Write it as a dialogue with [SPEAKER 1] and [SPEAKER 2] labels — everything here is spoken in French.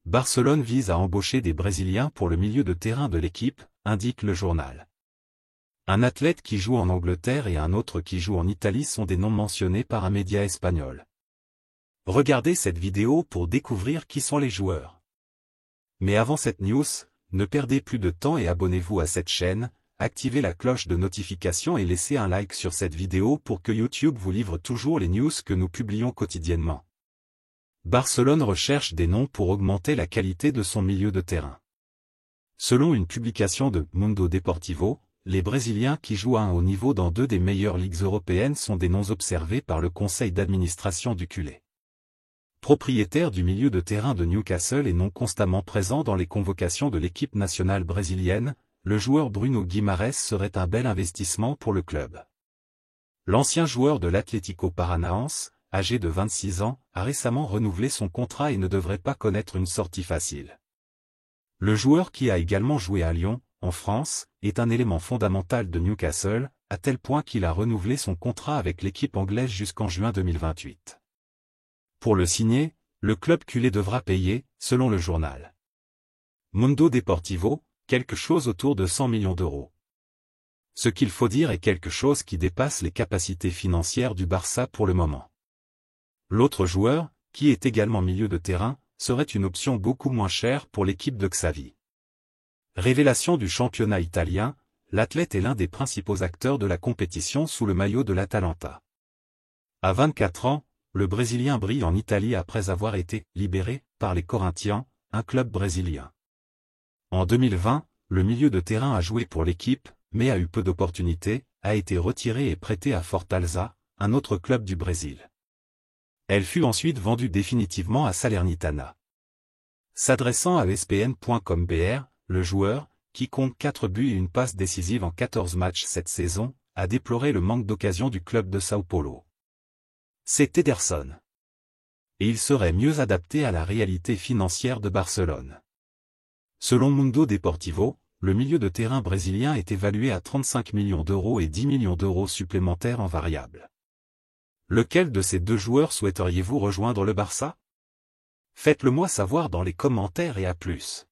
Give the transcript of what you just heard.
[SPEAKER 1] Barcelone vise à embaucher des Brésiliens pour le milieu de terrain de l'équipe, indique le journal. Un athlète qui joue en Angleterre et un autre qui joue en Italie sont des noms mentionnés par un média espagnol. Regardez cette vidéo pour découvrir qui sont les joueurs. Mais avant cette news, ne perdez plus de temps et abonnez-vous à cette chaîne, activez la cloche de notification et laissez un like sur cette vidéo pour que YouTube vous livre toujours les news que nous publions quotidiennement. Barcelone recherche des noms pour augmenter la qualité de son milieu de terrain. Selon une publication de Mundo Deportivo, les Brésiliens qui jouent à un haut niveau dans deux des meilleures ligues européennes sont des noms observés par le conseil d'administration du Culé. Propriétaire du milieu de terrain de Newcastle et non constamment présent dans les convocations de l'équipe nationale brésilienne, le joueur Bruno Guimarães serait un bel investissement pour le club. L'ancien joueur de l'Atlético Paranaense, âgé de 26 ans, a récemment renouvelé son contrat et ne devrait pas connaître une sortie facile. Le joueur qui a également joué à Lyon, en France, est un élément fondamental de Newcastle, à tel point qu'il a renouvelé son contrat avec l'équipe anglaise jusqu'en juin 2028. Pour le signer, le club culé devra payer, selon le journal Mundo Deportivo, quelque chose autour de 100 millions d'euros. Ce qu'il faut dire est quelque chose qui dépasse les capacités financières du Barça pour le moment. L'autre joueur, qui est également milieu de terrain, serait une option beaucoup moins chère pour l'équipe de Xavi. Révélation du championnat italien, l'athlète est l'un des principaux acteurs de la compétition sous le maillot de l'Atalanta. À 24 ans, le Brésilien brille en Italie après avoir été libéré par les Corinthians, un club brésilien. En 2020, le milieu de terrain a joué pour l'équipe, mais a eu peu d'opportunités, a été retiré et prêté à Fortaleza, un autre club du Brésil. Elle fut ensuite vendue définitivement à Salernitana. S'adressant à ESPN.com.br, le joueur, qui compte 4 buts et une passe décisive en 14 matchs cette saison, a déploré le manque d'occasion du club de Sao Paulo. C'est Ederson. Et il serait mieux adapté à la réalité financière de Barcelone. Selon Mundo Deportivo, le milieu de terrain brésilien est évalué à 35 millions d'euros et 10 millions d'euros supplémentaires en variables. Lequel de ces deux joueurs souhaiteriez-vous rejoindre le Barça? Faites-le moi savoir dans les commentaires et à plus.